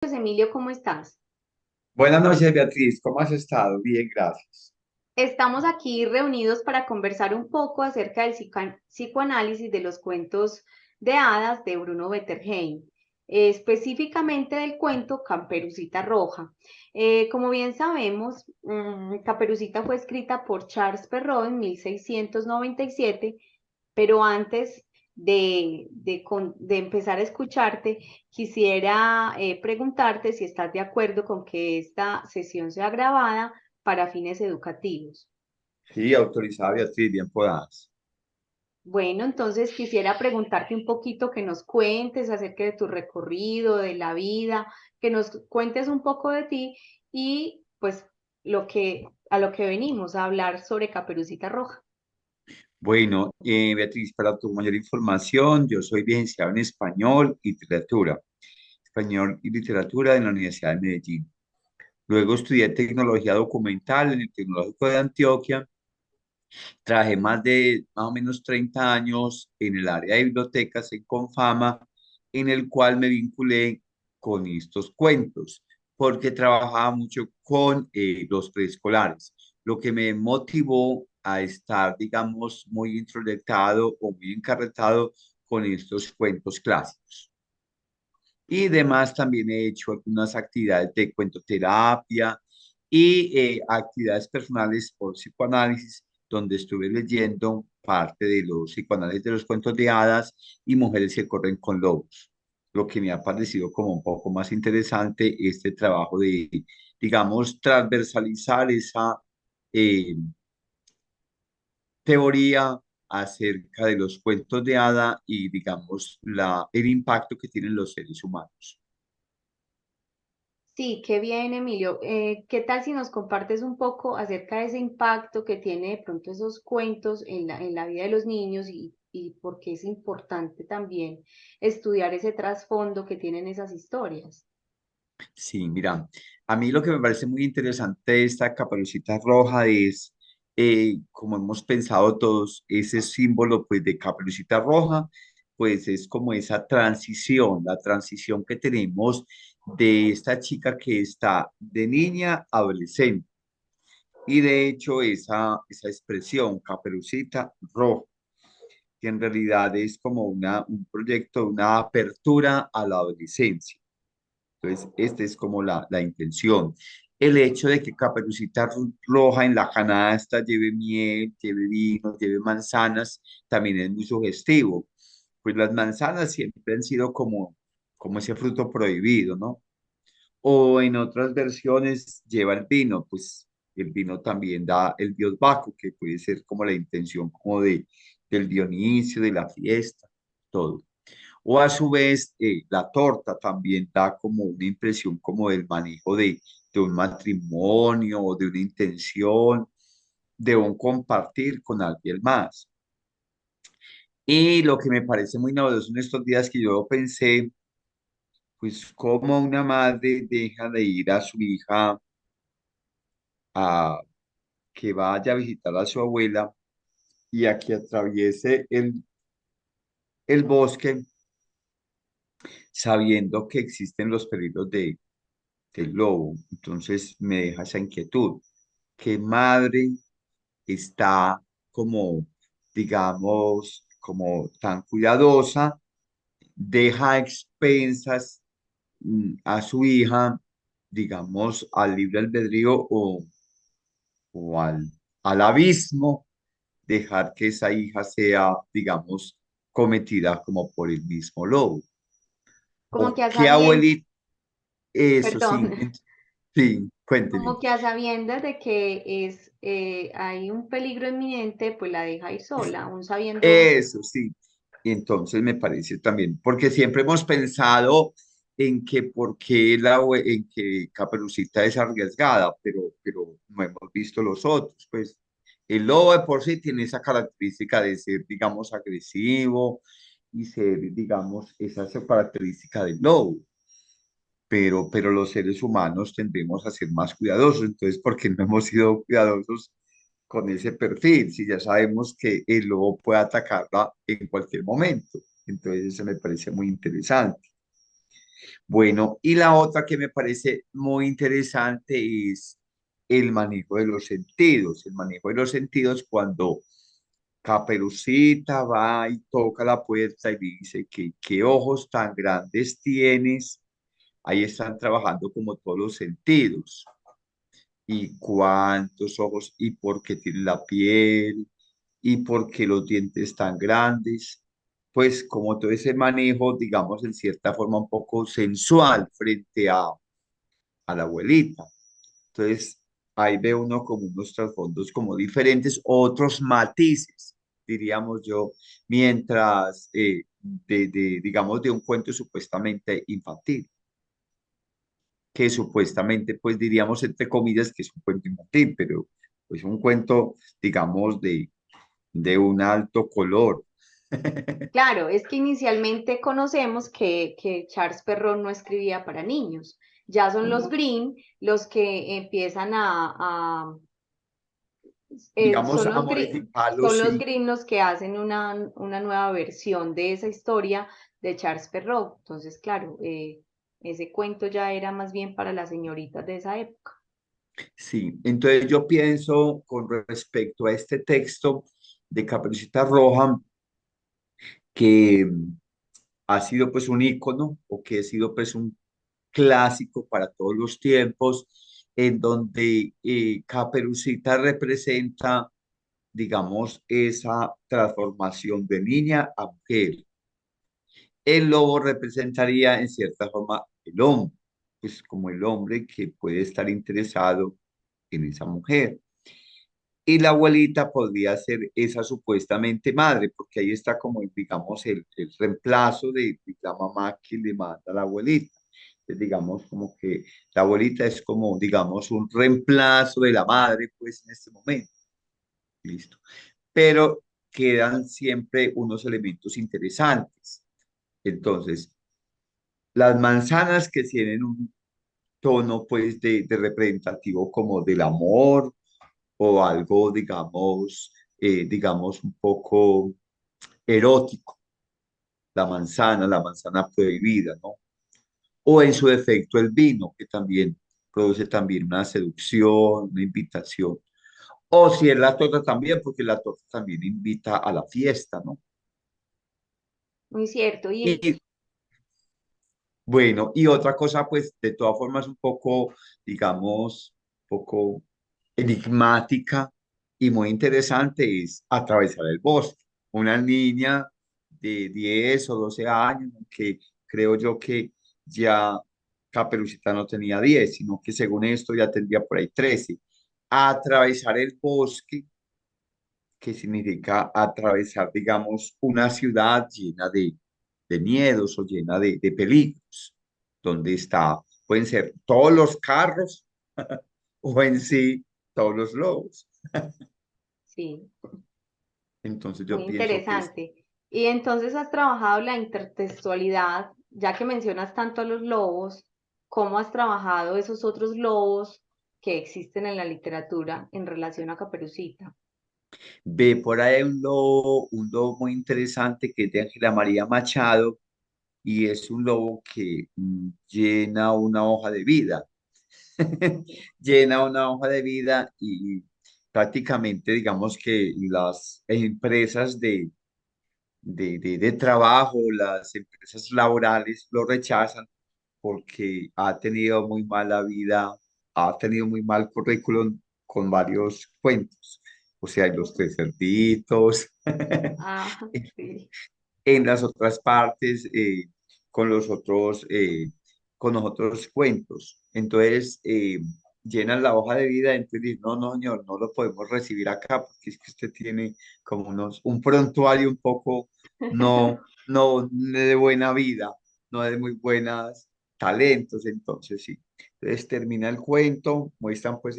Pues, Emilio, ¿cómo estás? Buenas noches, Beatriz. ¿Cómo has estado? Bien, gracias. Estamos aquí reunidos para conversar un poco acerca del psicoanálisis de los cuentos de hadas de Bruno Bettelheim, específicamente del cuento Caperucita Roja. Como bien sabemos, Caperucita fue escrita por Charles Perrault en 1697, pero antes de empezar a escucharte, quisiera preguntarte si estás de acuerdo con que esta sesión sea grabada para fines educativos. Sí, autorizada, Beatriz, bien puedas. Bueno, entonces quisiera preguntarte un poquito que nos cuentes acerca de tu recorrido, de la vida, que nos cuentes un poco de ti y pues a lo que venimos a hablar sobre Caperucita Roja. Bueno, Beatriz, para tu mayor información, yo soy licenciado en español y literatura en la Universidad de Medellín. Luego estudié tecnología documental en el Tecnológico de Antioquia. Trabajé más o menos 30 años en el área de bibliotecas en Confama, en el cual me vinculé con estos cuentos, porque trabajaba mucho con los preescolares, lo que me motivó a estar, digamos, muy introyectado o muy encarretado con estos cuentos clásicos. Y demás, también he hecho algunas actividades de cuentoterapia y actividades personales por psicoanálisis, donde estuve leyendo parte de los psicoanálisis de los cuentos de hadas y mujeres que corren con lobos. Lo que me ha parecido como un poco más interesante este trabajo de, digamos, transversalizar esa eh, teoría acerca de los cuentos de hada y, digamos, el impacto que tienen los seres humanos. Sí, qué bien, Emilio. ¿Qué tal si nos compartes un poco acerca de ese impacto que tiene de pronto esos cuentos en en la vida de los niños y por qué es importante también estudiar ese trasfondo que tienen esas historias? Sí, mira, a mí lo que me parece muy interesante de esta Caperucita Roja es, como hemos pensado todos, ese símbolo pues de Caperucita Roja, pues es como esa transición, la transición que tenemos de esta chica que está de niña a adolescente. Y de hecho esa expresión, Caperucita Roja, que en realidad es como un proyecto, una apertura a la adolescencia. Entonces, esta es como la intención. El hecho de que Roja en la canasta lleve miel, lleve vino, lleve manzanas, también es muy sugestivo. Pues las manzanas siempre han sido como ese fruto prohibido, ¿no? O en otras versiones lleva el vino, pues el vino también da el dios Baco, que puede ser como la intención como del Dionisio, de la fiesta, todo. O a su vez, la torta también da como una impresión como del manejo de un matrimonio o de una intención, de un compartir con alguien más. Y lo que me parece muy novedoso en estos días que yo pensé, pues cómo una madre deja de ir a su hija a que vaya a visitar a su abuela y a que atraviese el bosque sabiendo que existen los peligros del lobo. Entonces me deja esa inquietud. ¿Qué madre está como, digamos, como tan cuidadosa, deja a expensas a su hija, digamos, al libre albedrío o al abismo, dejar que esa hija sea, digamos, cometida como por el mismo lobo? Como que ¿O a qué sabiendas, abuelita? Eso perdón, sí, sí, cuénteme. como que a sabiendas de que hay un peligro inminente, pues la deja ir sola, aún sabiendo. Eso sí. Y entonces me parece también, porque siempre hemos pensado en que en que Caperucita es arriesgada, pero no hemos visto los otros. Pues el lobo de por sí tiene esa característica de ser, digamos, agresivo y ser, digamos, esa es la característica del lobo. Pero los seres humanos tendemos a ser más cuidadosos. Entonces, ¿por qué no hemos sido cuidadosos con ese perfil? Si ya sabemos que el lobo puede atacarla en cualquier momento. Entonces, eso me parece muy interesante. Bueno, y la otra que me parece muy interesante es el manejo de los sentidos. El manejo de los sentidos cuando Caperucita va y toca la puerta y dice que qué ojos tan grandes tienes. Ahí están trabajando como todos los sentidos. Y cuántos ojos, y por qué tiene la piel, y por qué los dientes tan grandes. Pues como todo ese manejo, digamos, en cierta forma un poco sensual frente a la abuelita. Entonces, ahí ve uno como unos trasfondos como diferentes, otros matices, diríamos yo, mientras, digamos, de un cuento supuestamente infantil, que supuestamente, pues diríamos entre comillas que es un cuento infantil, pero pues un cuento, digamos, de un alto color. Claro, es que inicialmente conocemos que Charles Perrault no escribía para niños. Ya son los No, Grimm los que empiezan digamos, a modificarlo, son los sí. Grimm los que hacen una nueva versión de esa historia de Charles Perrault. Entonces, claro, ese cuento ya era más bien para las señoritas de esa época. Sí, entonces yo pienso con respecto a este texto de Caperucita Roja que ha sido pues un ícono o que ha sido pues un clásico para todos los tiempos, en donde Caperucita representa, digamos, esa transformación de niña a mujer. El lobo representaría en cierta forma el hombre, pues como el hombre que puede estar interesado en esa mujer. Y la abuelita podría ser esa supuestamente madre, porque ahí está como, digamos, el reemplazo de la mamá que le manda a la abuelita. Entonces, digamos, como que la abuelita es como, digamos, un reemplazo de la madre, pues, en este momento. Listo. Pero quedan siempre unos elementos interesantes. Entonces, las manzanas que tienen un tono, pues, de representativo como del amor, o algo, digamos, un poco erótico, la manzana prohibida, ¿no? O en su defecto el vino, que también produce también una seducción, una invitación. O si es la torta también, porque la torta también invita a la fiesta, ¿no? Muy cierto. Y bueno, y otra cosa, pues de todas formas un poco, digamos, un poco enigmática y muy interesante es atravesar el bosque. Una niña de 10 o 12 años, que creo yo que ya Caperucita no tenía 10 sino que según esto ya tendría por ahí 13. Atravesar el bosque, que significa atravesar, digamos, una ciudad llena de miedos o llena de peligros, donde está, pueden ser todos los carros o en sí todos los lobos. Sí, Entonces muy yo pienso que es, interesante. Y entonces has trabajado la intertextualidad, ya que mencionas tanto a los lobos, ¿cómo has trabajado esos otros lobos que existen en la literatura en relación a Caperucita? ve por ahí un lobo muy interesante que es de Ángela María Machado y es un lobo que llena una hoja de vida, llena una hoja de vida y prácticamente digamos que las empresas de trabajo, las empresas laborales lo rechazan porque ha tenido muy mala vida, ha tenido muy mal currículum con varios cuentos. O sea, hay los tres cerditos, Ah, sí, en las otras partes, con con los otros cuentos. Entonces, llenan la hoja de vida, entonces dicen, no, no, señor, no lo podemos recibir acá porque es que usted tiene como un prontuario un poco no de buena vida, no de muy buenos talentos, entonces sí. Entonces termina el cuento, muestran pues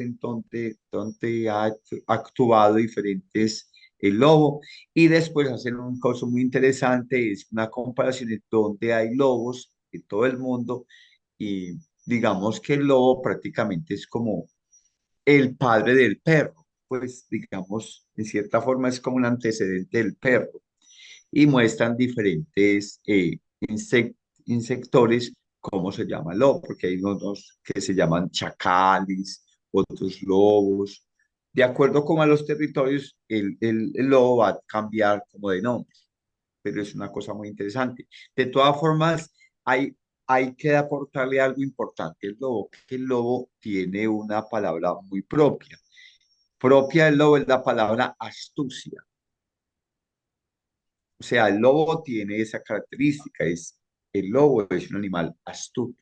donde ha actuado diferentes el lobo y después hacen un caso muy interesante, es una comparación de donde hay lobos en todo el mundo y digamos que el lobo prácticamente es como el padre del perro, pues digamos, en cierta forma es como un antecedente del perro y muestran diferentes insectores cómo se llama el lobo, porque hay unos que se llaman chacales, otros lobos. De acuerdo como a los territorios, el lobo va a cambiar como de nombre, pero es una cosa muy interesante. De todas formas, hay que aportarle algo importante al lobo, que el lobo tiene una palabra muy propia. Propia del lobo es la palabra astucia. O sea, el lobo tiene esa característica, el lobo es un animal astuto.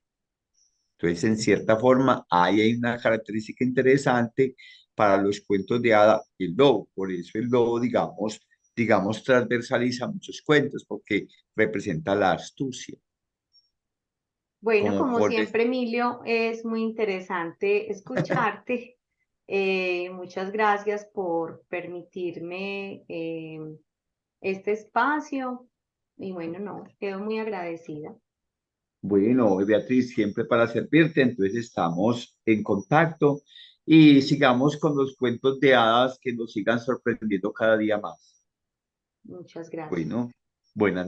Entonces, en cierta forma, ahí hay una característica interesante para los cuentos de hada, el lobo. Por eso el lobo, digamos, transversaliza muchos cuentos, porque representa la astucia. Bueno, Como como por, siempre, Emilio, es muy interesante escucharte. Muchas gracias por permitirme este espacio. Y bueno, no, quedo muy agradecida. bueno, Beatriz, siempre para servirte, entonces estamos en contacto y sigamos con los cuentos de hadas que nos sigan sorprendiendo cada día más. Muchas gracias. Bueno, buenas noches.